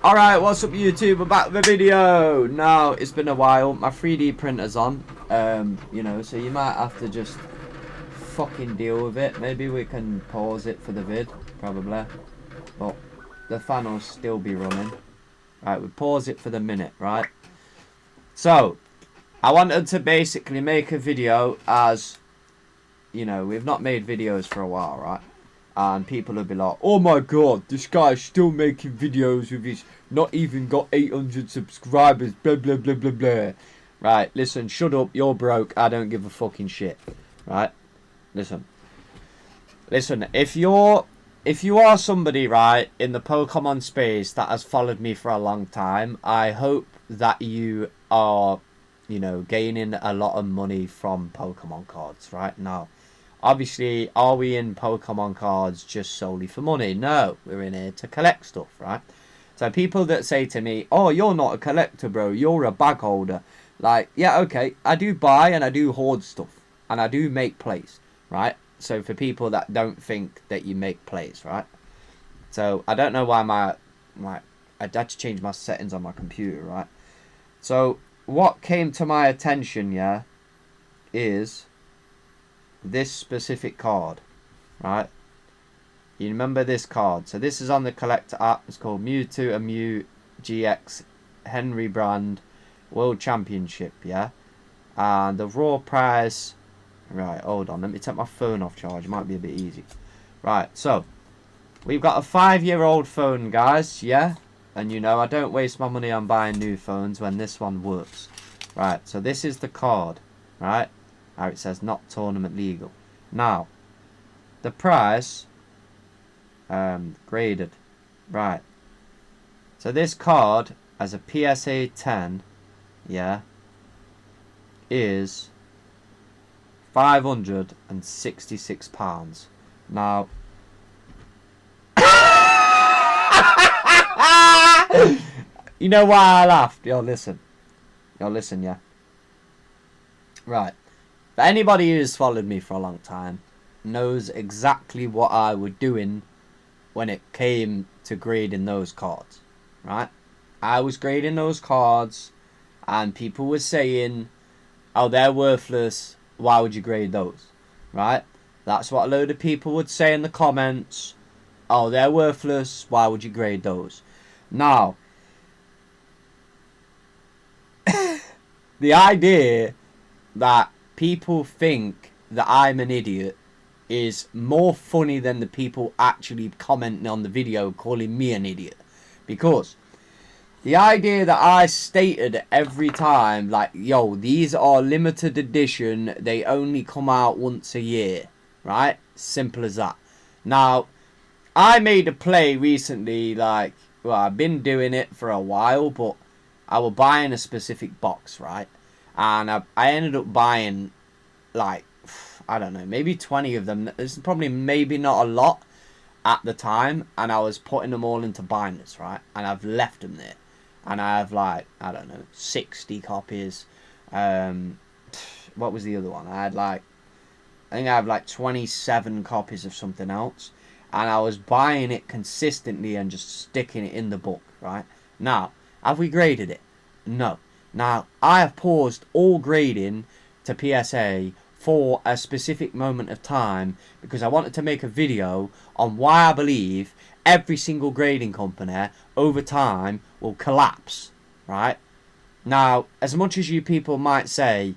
Alright, what's up YouTube? We're back with a video. Now, it's been a while. My 3D printer's on. You know, so you might have to just fucking deal with it. Maybe we can pause it for the vid, probably. But the fan will still be running. Right, we pause it for the minute, right? So, I wanted to basically make a video as, you know, we've not made videos for a while, right? And people will be like, oh my god, this guy's still making videos with his not even got 800 subscribers, blah blah blah blah blah. Right, listen, shut up, you're broke, I don't give a fucking shit. Right? Listen, if you are somebody, right, in the Pokemon space that has followed me for a long time, I hope that you are, you know, gaining a lot of money from Pokemon cards, right? Now, obviously, are we in Pokemon cards just solely for money? No, we're in here to collect stuff, right? So people that say to me, oh, you're not a collector, bro, you're a bag holder. Like, yeah, okay, I do buy and I do hoard stuff. And I do make plays, right? So for people that don't think that you make plays, right? So I don't know why I had to change my settings on my computer, right? So what came to my attention, yeah, is this specific card, right? You remember this card? So this is on the collector app. It's called Mewtwo and Mew GX Henry Brand World Championship, yeah? And the raw price... Right, hold on. Let me take my phone off charge. It might be a bit easy. Right, so... We've got a 5-year-old phone, guys, yeah? And you know, I don't waste my money on buying new phones when this one works. Right, so this is the card, right? How it says not tournament legal. Now, the price... graded. Right. So this card, as a PSA 10, yeah, is £566. Now, you know why I laughed? Yo, listen, yeah. Right. But anybody who's followed me for a long time knows exactly what I was doing when it came to grading those cards, right? I was grading those cards and people were saying, oh, they're worthless, why would you grade those, right? That's what a load of people would say in the comments. Oh, they're worthless, why would you grade those? Now, the idea that people think that I'm an idiot is more funny than the people actually commenting on the video calling me an idiot. Because the idea that I stated every time, like, yo, these are limited edition, they only come out once a year, right? Simple as that. Now, I made a play recently, like, well, I've been doing it for a while, but I was buying a specific box, right? And I ended up buying, like, I don't know, maybe 20 of them. It's probably maybe not a lot at the time. And I was putting them all into binders, right? And I've left them there. And I have, like, I don't know, 60 copies. What was the other one? I think I have like 27 copies of something else. And I was buying it consistently and just sticking it in the book, right? Now, have we graded it? No. Now, I have paused all grading to PSA for a specific moment of time because I wanted to make a video on why I believe every single grading company over time will collapse, right? Now, as much as you people might say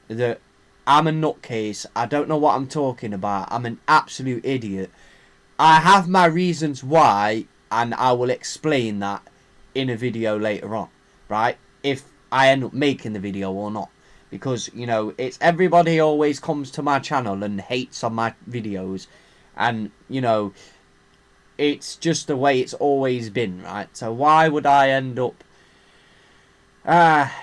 that I'm a nutcase, I don't know what I'm talking about, I'm an absolute idiot, I have my reasons why, and I will explain that in a video later on, right? If I end up making the video or not. Because, you know, it's everybody always comes to my channel and hates on my videos. And, you know, it's just the way it's always been, right? So why would I end up...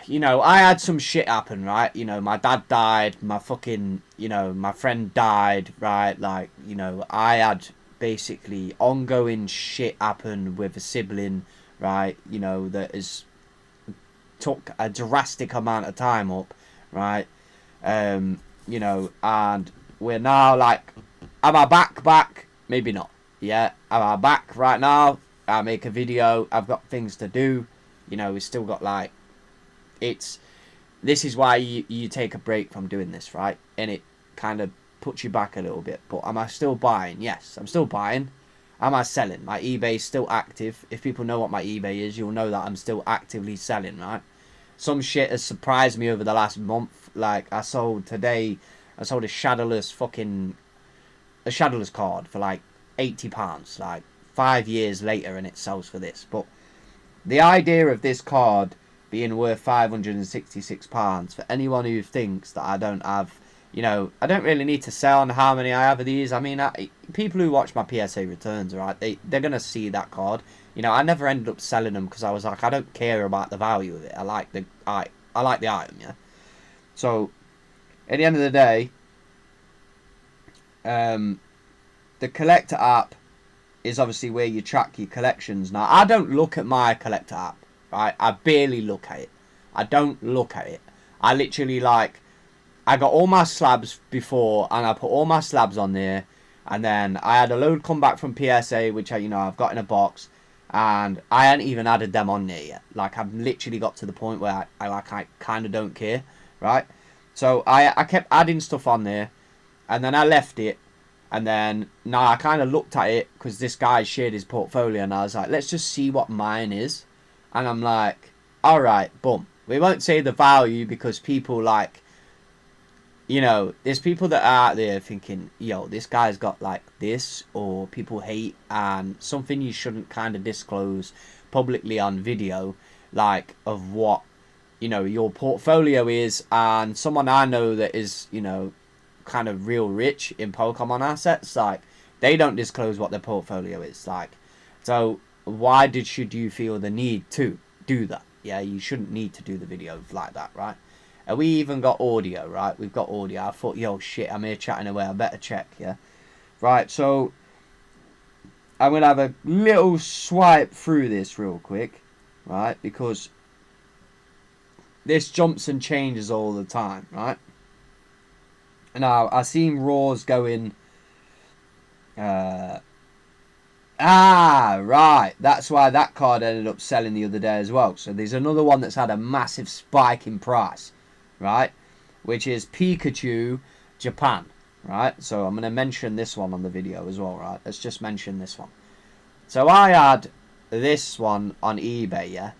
you know, I had some shit happen, right? You know, my dad died, my fucking, you know, my friend died, right? Like, you know, I had basically ongoing shit happen with a sibling, right? You know, that has took a drastic amount of time up, right? You know, and we're now like, am I back? Maybe not. Yeah, am I back right now? I make a video. I've got things to do. You know, we've still got like, this is why you take a break from doing this, right? And it kind of puts you back a little bit. But am I still buying? Yes, I'm still buying. Am I selling? My eBay is still active. If people know what my eBay is, you'll know that I'm still actively selling, right? Some shit has surprised me over the last month. Like, I sold a shadowless card for like £80. Like, 5 years later, and it sells for this. But the idea of this card being worth £566, for anyone who thinks that I don't have, you know, I don't really need to sell on how many I have of these. I mean, people who watch my PSA returns, right, they're going to see that card. You know, I never ended up selling them because I was like, I don't care about the value of it. I like the item, yeah. So, at the end of the day, the collector app is obviously where you track your collections. Now, I don't look at my collector app, right? I barely look at it. I don't look at it. I literally, like, I got all my slabs before, and I put all my slabs on there, and then I had a load come back from PSA, which I've got in a box, and I hadn't even added them on there yet. Like, I've literally got to the point where I kind of don't care, right? So I kept adding stuff on there, and then I left it. And then, now I kind of looked at it because this guy shared his portfolio, and I was like, let's just see what mine is. And I'm like, alright, boom. We won't say the value because people, like, you know, there's people that are out there thinking, yo, this guy's got like this, or people hate, and something you shouldn't kind of disclose publicly on video, like, of what, you know, your portfolio is. And someone I know that is, you know, kind of real rich in Pokemon assets, like, they don't disclose what their portfolio is, like, so why should you feel the need to do that? Yeah, you shouldn't need to do the video like that, right? And we even got audio, right? We've got audio. I thought, yo, shit, I'm here chatting away, I better check, yeah? Right, so I'm gonna have a little swipe through this real quick, right? Because this jumps and changes all the time, right? Now, I seen Raws going, right, that's why that card ended up selling the other day as well. So there's another one that's had a massive spike in price, right, which is Pikachu Japan, right? So I'm going to mention this one on the video as well, right? Let's just mention this one. So I had this one on eBay, yeah?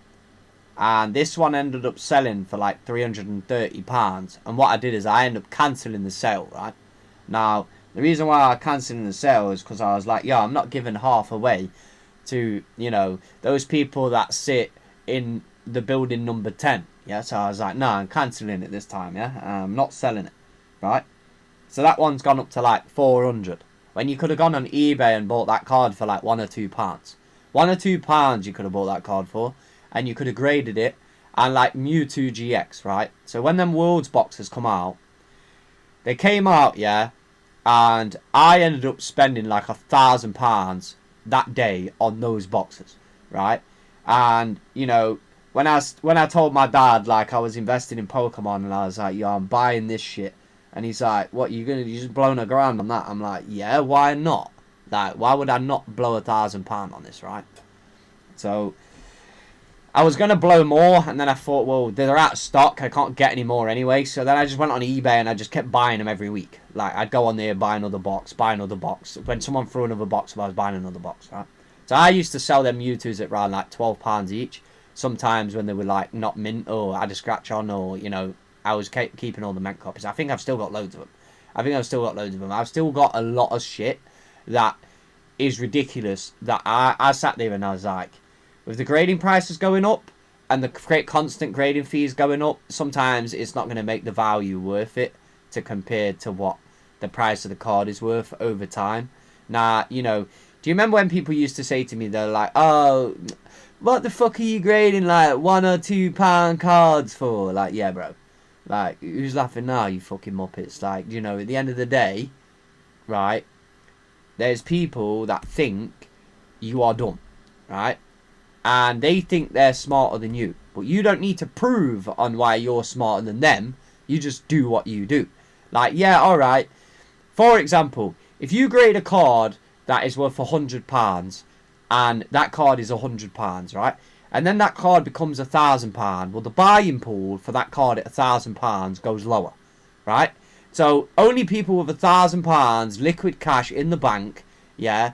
And this one ended up selling for like £330. And what I did is I ended up cancelling the sale, right? Now, the reason why I cancelled the sale is because I was like, yo, I'm not giving half away to, you know, those people that sit in the building number 10. Yeah, so I was like, no, I'm cancelling it this time, yeah? I'm not selling it, right? So that one's gone up to like 400. When you could have gone on eBay and bought that card for like £1 or £2. £1 or £2 you could have bought that card for. And you could have graded it, and like Mewtwo GX, right? So when them Worlds boxes come out, they came out, yeah, and I ended up spending like £1,000 that day on those boxes, right? And, you know, when I told my dad, like, I was investing in Pokemon, and I was like, yo, I'm buying this shit, and he's like, what, you just blowing a grand on that? I'm like, yeah, why not? Like, why would I not blow £1,000 on this, right? So I was going to blow more, and then I thought, well, they're out of stock. I can't get any more anyway. So then I just went on eBay, and I just kept buying them every week. Like, I'd go on there, buy another box, buy another box. When someone threw another box, I was buying another box, right? So I used to sell them Mewtwo's at around, like, £12 each. Sometimes when they were, like, not mint, or I had a scratch on, or, you know, I was keeping all the mint copies. I think I've still got loads of them. I've still got a lot of shit that is ridiculous, that I sat there and I was like, with the grading prices going up and the constant grading fees going up, sometimes it's not going to make the value worth it to compare to what the price of the card is worth over time. Now, you know, do you remember when people used to say to me, they're like, oh, what the fuck are you grading like £1 or £2 cards for? Like, yeah, bro. Like, who's laughing now, you fucking muppets? Like, you know, at the end of the day, right, there's people that think you are dumb, right? And they think they're smarter than you. But you don't need to prove on why you're smarter than them. You just do what you do. Like, yeah, alright. For example, if you grade a card that is worth £100, and that card is £100, right? And then that card becomes £1,000. Well, the buying pool for that card at £1,000 goes lower, right? So only people with £1,000 liquid cash in the bank, yeah,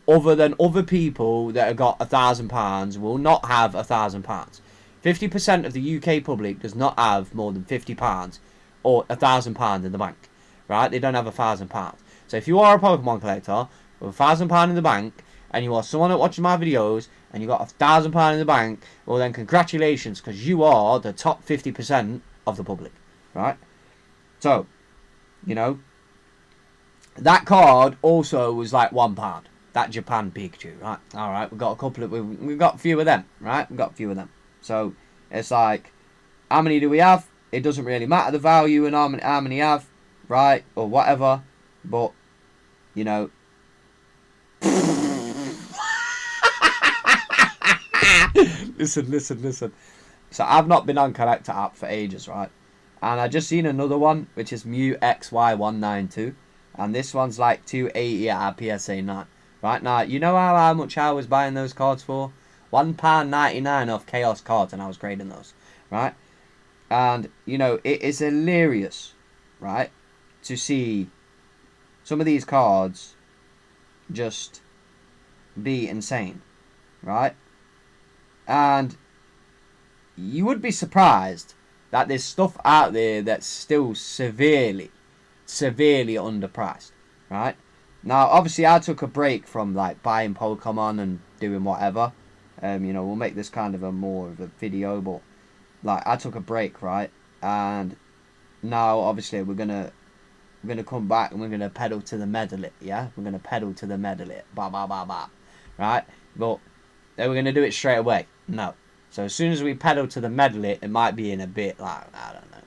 other than other people that have got £1,000 will not have £1,000. 50% of the UK public does not have more than £50 or £1,000 in the bank, right? They don't have £1,000. So if you are a Pokemon collector with £1,000 in the bank, and you are someone that watches my videos, and you got £1,000 in the bank, well then congratulations, because you are the top 50% of the public, right? So, you know, that card also was like £1. That Japan Pikachu, right? All right, we've got a couple of, we've got a few of them, right? We've got a few of them. So it's like, how many do we have? It doesn't really matter the value and how many have, right? Or whatever. But, you know. Listen. So I've not been on Collector app for ages, right? And I just seen another one, which is mewxy192. And this one's like 280 at PSA 9. Right now, you know how much I was buying those cards for? £1.99 off Chaos cards, and I was grading those, right? And, you know, it is hilarious, right, to see some of these cards just be insane, right? And you would be surprised that there's stuff out there that's still severely underpriced, right? Now, obviously, I took a break from, like, buying Pokemon and doing whatever. You know, we'll make this kind of more of a video, but, like, I took a break, right? And now, obviously, we're gonna come back and we're gonna pedal to the metal it, yeah? We're gonna pedal to the metal it, right? But then we're gonna do it straight away. No. So as soon as we pedal to the metal it might be in a bit, like, I don't know,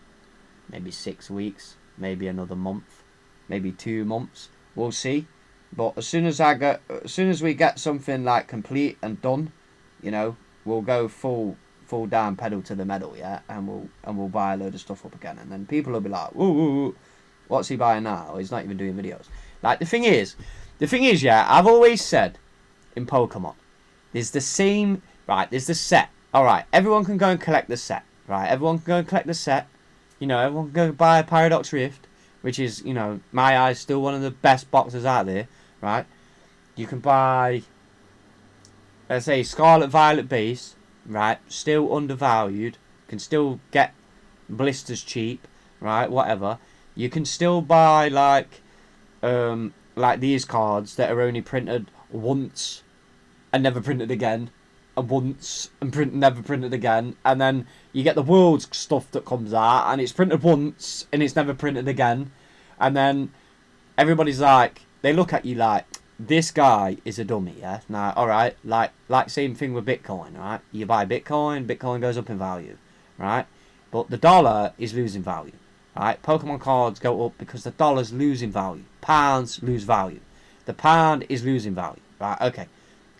maybe 6 weeks, maybe another month, maybe 2 months. We'll see. But as soon as we get something like complete and done, you know, we'll go full down pedal to the metal, yeah, and we'll buy a load of stuff up again, and then people will be like, ooh, what's he buying now? He's not even doing videos. Like, the thing is, yeah, I've always said in Pokemon, there's the same, right, there's the set. Alright, everyone can go and collect the set, right? Everyone can go and collect the set. You know, everyone can go buy a Paradox Rift, which is, you know, my eyes, still one of the best boxes out there, right? You can buy, let's say, Scarlet Violet base, right? Still undervalued. Can still get blisters cheap, right? Whatever. You can still buy, like these cards that are only printed once and never printed again. And once and never printed again, and then you get the world's stuff that comes out and it's printed once and it's never printed again, and then everybody's like, they look at you like, this guy is a dummy, yeah? Now, alright, like same thing with Bitcoin, right? You buy Bitcoin goes up in value, right? But the dollar is losing value, right? Pokemon cards go up because the dollar's losing value. Pounds lose value. The pound is losing value, right? Okay.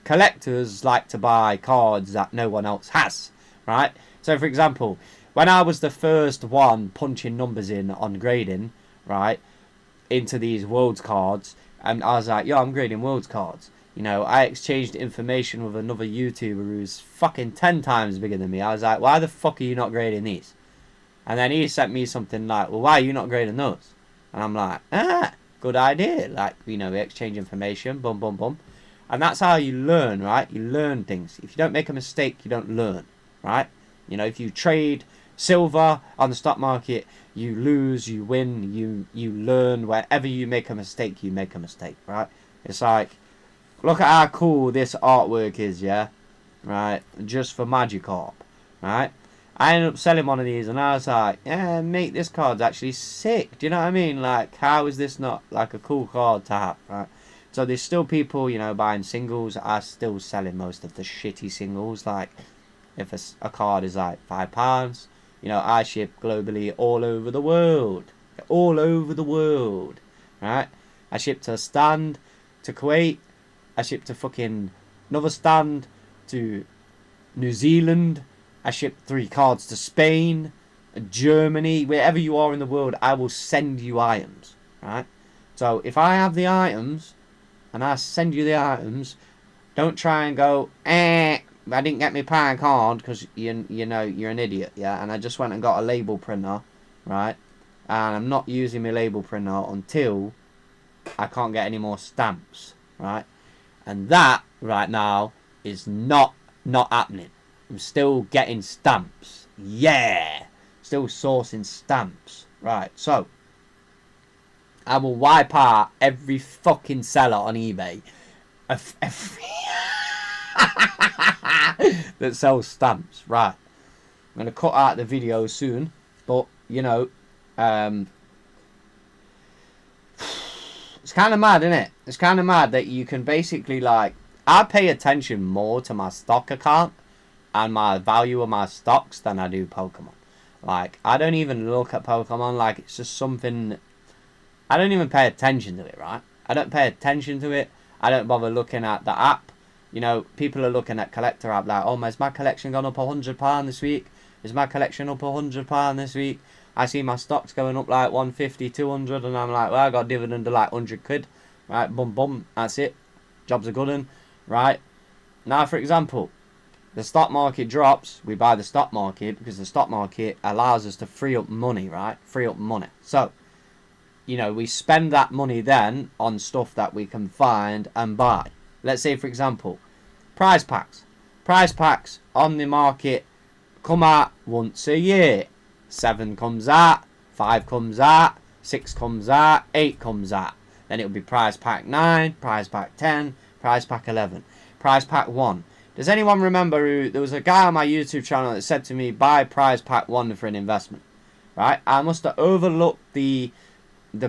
Collectors like to buy cards that no one else has, right? So, for example, when I was the first one punching numbers in on grading, right, into these Worlds cards, and I was like, yo, I'm grading Worlds cards. You know, I exchanged information with another YouTuber who's fucking 10 times bigger than me. I was like, why the fuck are you not grading these? And then he sent me something like, well, why are you not grading those? And I'm like, good idea. Like, you know, we exchange information, bum, bum, bum. And that's how you learn, right? You learn things. If you don't make a mistake, you don't learn, right? You know, if you trade silver on the stock market, you lose, you win, you learn. Wherever you make a mistake, you make a mistake, right? It's like, look at how cool this artwork is, yeah? Right? Just for Magikarp, right? I ended up selling one of these and I was like, yeah, mate, this card's actually sick. Do you know what I mean? Like, how is this not like a cool card to have, right? So there's still people, you know, buying singles. I'm still selling most of the shitty singles. Like, if a card is like £5, you know, I ship globally all over the world. All over the world, right? I ship to a stand, to Kuwait. I ship to fucking another stand, to New Zealand. I ship 3 cards to Spain, Germany. Wherever you are in the world, I will send you items, right? So if I have the items, and I send you the items, Don't try and go, I didn't get my pan card because you know you're an idiot, yeah. And I just went and got a label printer, right? And I'm not using my label printer until I can't get any more stamps, right? And that right now is not happening. I'm still getting stamps, yeah. Still sourcing stamps, right? So I will wipe out every fucking seller on eBay. Every that sells stamps, right? I'm gonna cut out the video soon, but you know, it's kind of mad, isn't it? It's kind of mad that you can basically like. I pay attention more to my stock account and my value of my stocks than I do Pokemon. Like, I don't even look at Pokemon like it's just something. I don't even pay attention to it, right? I don't pay attention to it. I don't bother looking at the app. You know, people are looking at collector app like, oh, has my collection gone up £100 this week? Is my collection up £100 this week? I see my stocks going up like 150, 200, and I'm like, well, I got a dividend of like 100 quid. Right, boom, boom, that's it. Job's a good one, right? Now, for example, the stock market drops, we buy the stock market because the stock market allows us to free up money, right? Free up money. So, you know, we spend that money then on stuff that we can find and buy. Let's say, for example, prize packs. Prize packs on the market come out once a year. 7 comes out, 5 comes out, 6 comes out, 8 comes out. Then it'll be prize pack 9, prize pack 10, prize pack 11, prize pack 1. Does anyone remember who, there was a guy on my YouTube channel that said to me, buy prize pack 1 for an investment, right? I must have overlooked the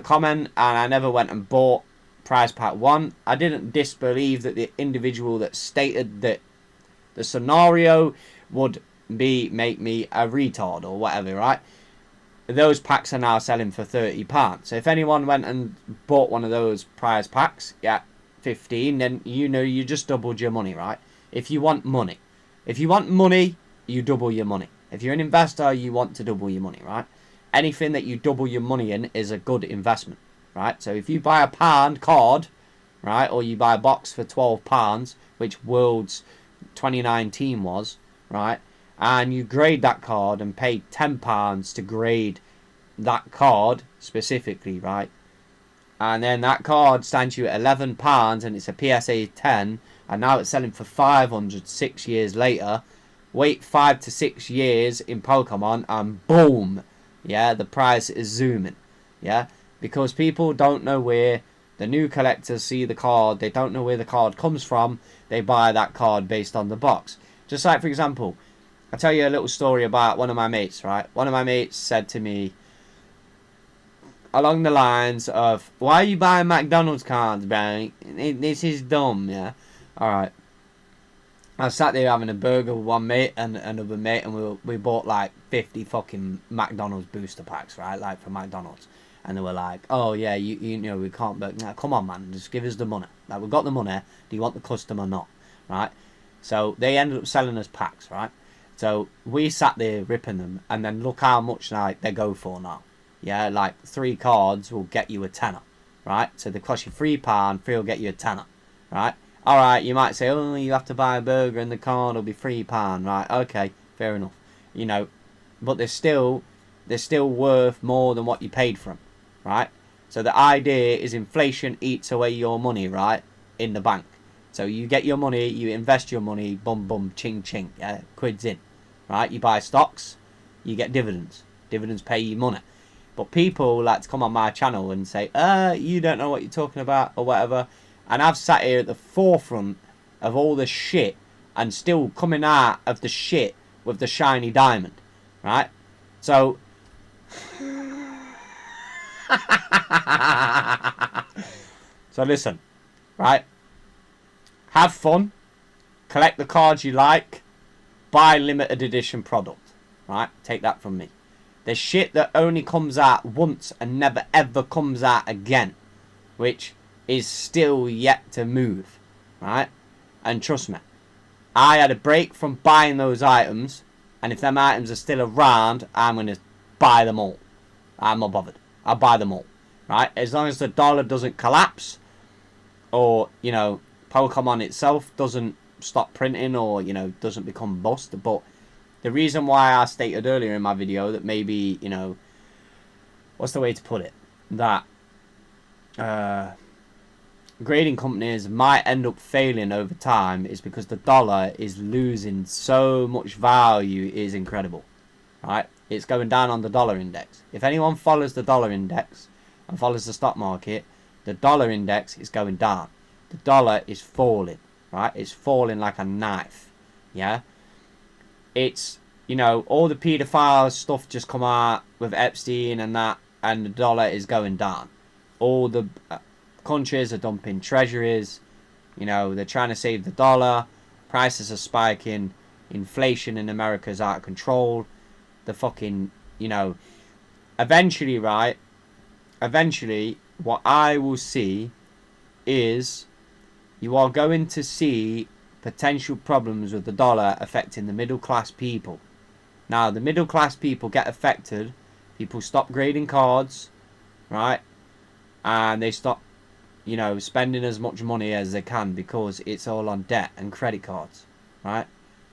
comment and I never went and bought prize pack 1. I didn't disbelieve that the individual that stated that the scenario would make me a retard or whatever, right? Those packs are now selling for £30. So if anyone went and bought one of those prize packs, yeah, 15, then you know you just doubled your money, right? If you want money, you double your money. If you're an investor, you want to double your money, right? Anything that you double your money in is a good investment, right? So if you buy a pound card, right, or you buy a box for £12, which Worlds 2019 was, right, and you grade that card and pay £10 to grade that card specifically, right, and then that card stands you at £11 and it's a PSA 10, and now it's selling for 500 6 years later. Wait 5 to 6 years in Pokemon and boom, yeah, the price is zooming, yeah, because people don't know where the new collectors see the card, they don't know where the card comes from, they buy that card based on the box. Just like, for example, I'll tell you a little story about one of my mates, right? One of my mates said to me along the lines of, why are you buying McDonald's cards, bro? This is dumb, yeah? Alright. I sat there having a burger with one mate and another mate, and we bought like 50 fucking McDonald's booster packs, right? Like for McDonald's. And they were like, oh yeah, you know, we can't, but nah, come on, man, just give us the money. Like, we've got the money, do you want the customer or not? Right? So they ended up selling us packs, right? So we sat there ripping them, and then look how much like they go for now. Yeah, like 3 cards will get you a tenner, right? So they cost you £3, 3 will get you a tenner, right? Alright, you might say, oh, you have to buy a burger and the card will be £3, right? Okay, fair enough. You know, but they're still worth more than what you paid for them, right? So the idea is inflation eats away your money, right, in the bank. So you get your money, you invest your money, bum bum, ching ching, yeah, quids in, right? You buy stocks, you get dividends. Dividends pay you money. But people like to come on my channel and say, you don't know what you're talking about or whatever. And I've sat here at the forefront of all the shit and still coming out of the shit with the shiny diamond, right? So so listen, right? Have fun, collect the cards you like, buy limited edition product, right? Take that from me. There's shit that only comes out once and never ever comes out again, which is still yet to move, right? And trust me, I had a break from buying those items, and if them items are still around, I'm going to buy them all. I'm not bothered. I'll buy them all, right? As long as the dollar doesn't collapse, or, you know, Pokemon itself doesn't stop printing or, you know, doesn't become bust. But the reason why I stated earlier in my video that maybe, you know, what's the way to put it? That grading companies might end up failing over time is because the dollar is losing so much value. It is incredible, right? It's going down on the dollar index. If anyone follows the dollar index and follows the stock market, the dollar index is going down. The dollar is falling, right? It's falling like a knife, yeah? It's, you know, all the paedophile stuff just come out with Epstein and that, and the dollar is going down. All the countries are dumping treasuries, you know, they're trying to save the dollar, prices are spiking, inflation in America is out of control, the fucking, you know, eventually, right, eventually, what I will see is you are going to see potential problems with the dollar affecting the middle class people. Now, the middle class people get affected, people stop grading cards, right, and they stop, you know, spending as much money as they can because it's all on debt and credit cards, right?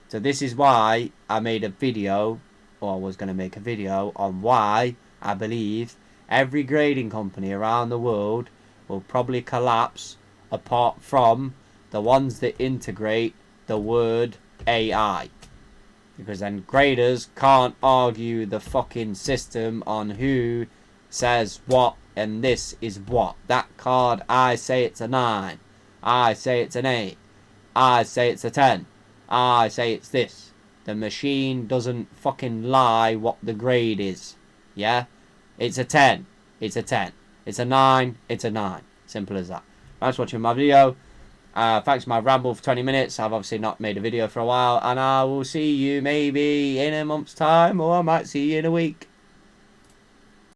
So this is why I made a video, or I was going to make a video, on why I believe every grading company around the world will probably collapse apart from the ones that integrate the word AI. Because then graders can't argue the fucking system on who says what and this is what. That card, I say it's a 9. I say it's an 8. I say it's a 10. I say it's this. The machine doesn't fucking lie what the grade is. Yeah? It's a 10. It's a 10. It's a 9. It's a 9. Simple as that. Thanks for watching my video. Thanks for my ramble for 20 minutes. I've obviously not made a video for a while. And I will see you maybe in a month's time. Or I might see you in a week.